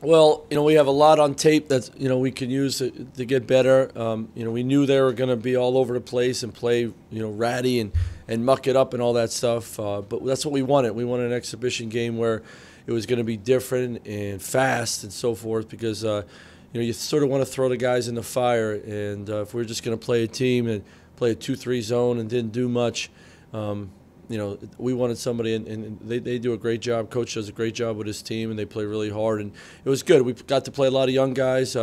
Well, we have a lot on tape that we can use to get better. We knew they were going to be all over the place and play ratty and muck it up and all that stuff. But that's what we wanted. We wanted an exhibition game where it was going to be different and fast and so forth because you sort of want to throw the guys in the fire. And if we're just going to play a team and play a 2-3 zone and didn't do much. We wanted somebody, and they do a great job. Coach does a great job with his team, and they play really hard. And it was good. We got to play a lot of young guys.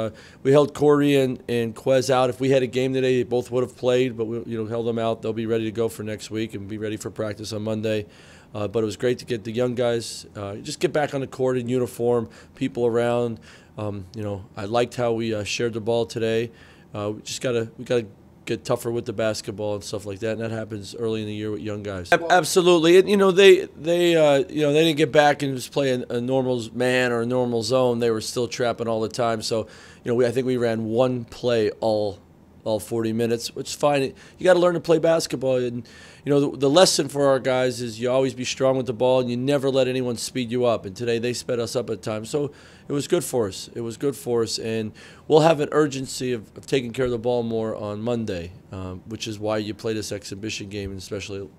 We held Corey and Quez out. If we had a game today, they both would have played, but we held them out. They'll be ready to go for next week and be ready for practice on Monday. But it was great to get the young guys, just get back on the court in uniform, people around. I liked how we shared the ball today. We gotta get tougher with the basketball and stuff like that, and that happens early in the year with young guys. Absolutely, and they didn't get back and just play a normal man or a normal zone. They were still trapping all the time. So, I think we ran one play all 40 minutes, which is fine. You got to learn to play basketball, and the lesson for our guys is you always be strong with the ball and you never let anyone speed you up. And today they sped us up at times, so it was good for us. It was good for us, and we'll have an urgency of taking care of the ball more on Monday, which is why you play this exhibition game, and especially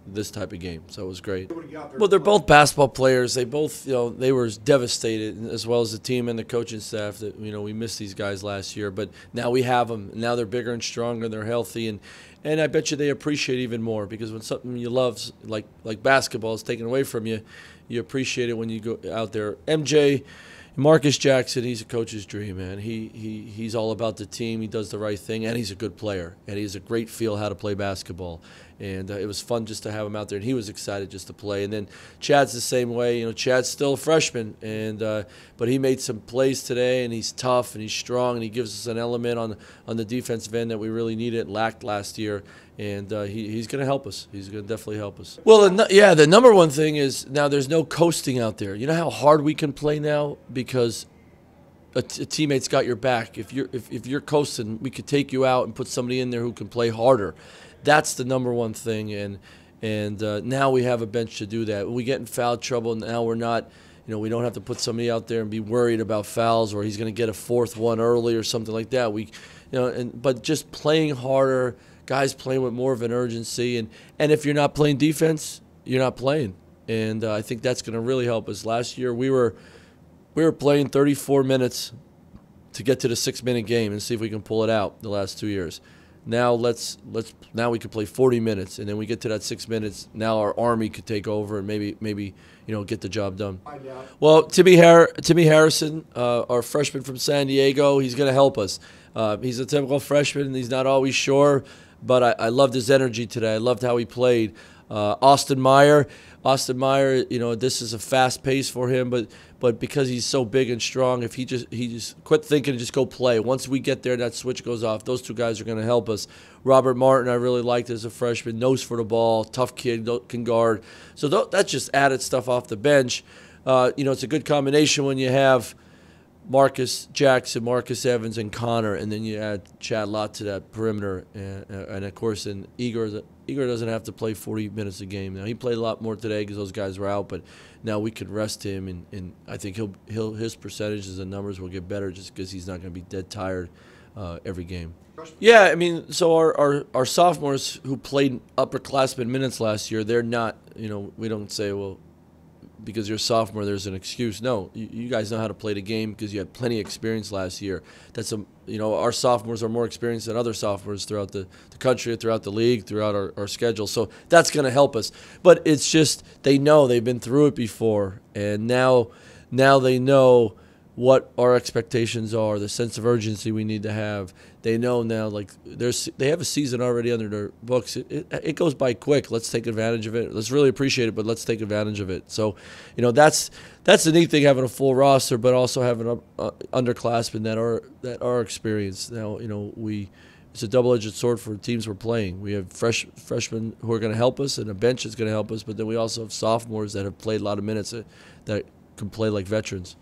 this type of game. So it was great. Well, they're both basketball players. They both they were devastated, as well as the team and the coaching staff, that we missed these guys last year, but now we have them. Now they're bigger and stronger. They're healthy, and I bet you they appreciate it even more, because when something you love, like basketball, is taken away from you, you appreciate it when you go out there. MJ, Marcus Jackson, he's a coach's dream, man. He's all about the team. He does the right thing, and he's a good player, and he has a great feel how to play basketball. And it was fun just to have him out there, and he was excited just to play. And then Chad's the same way. Chad's still a freshman, and but he made some plays today, and he's tough and he's strong, and he gives us an element on the defensive end that we really needed, lacked last year. And he's going to help us. He's going to definitely help us. Well, the number one thing is now there's no coasting out there. You know how hard we can play now because a teammate's got your back. If you're coasting, we could take you out and put somebody in there who can play harder. That's the number one thing, and now we have a bench to do that. When we get in foul trouble, now we're not. We don't have to put somebody out there and be worried about fouls, or he's going to get a fourth one early or something like that. But just playing harder, guys playing with more of an urgency, and if you're not playing defense, you're not playing, and I think that's going to really help us. Last year we were playing 34 minutes to get to the 6-minute game and see if we can pull it out the last 2 years. Now now we could play 40 minutes, and then we get to that 6 minutes. Now our Army could take over and maybe get the job done. Well, Timmy Harrison, our freshman from San Diego, he's going to help us. He's a typical freshman. He's not always sure, but I loved his energy today. I loved how he played. Austin Meyer, this is a fast pace for him, but because he's so big and strong, if he just quit thinking and just go play. Once we get there, that switch goes off. Those two guys are going to help us. Robert Martin, I really liked as a freshman, nose for the ball, tough kid, can guard. So that just added stuff off the bench. It's a good combination when you have Marcus Jackson, Marcus Evans, and Connor, and then you add Chad Lott to that perimeter, and of course, Igor doesn't have to play 40 minutes a game now. He played a lot more today because those guys were out, but now we can rest him, and I think his percentages and numbers will get better just because he's not going to be dead tired every game. Yeah, so our sophomores who played upperclassmen minutes last year, they're not. We don't say, well, because you're a sophomore, there's an excuse. No, you guys know how to play the game because you had plenty of experience last year. Our sophomores are more experienced than other sophomores throughout the country, throughout the league, throughout our schedule. So that's going to help us. But it's just they've been through it before, and now they know what our expectations are, the sense of urgency we need to have. They know now, they have a season already under their books. It goes by quick. Let's take advantage of it. Let's really appreciate it, but let's take advantage of it. So, that's the neat thing, having a full roster, but also having underclassmen that are experienced. Now, it's a double-edged sword for teams we're playing. We have freshmen who are going to help us, and a bench is going to help us, but then we also have sophomores that have played a lot of minutes that can play like veterans.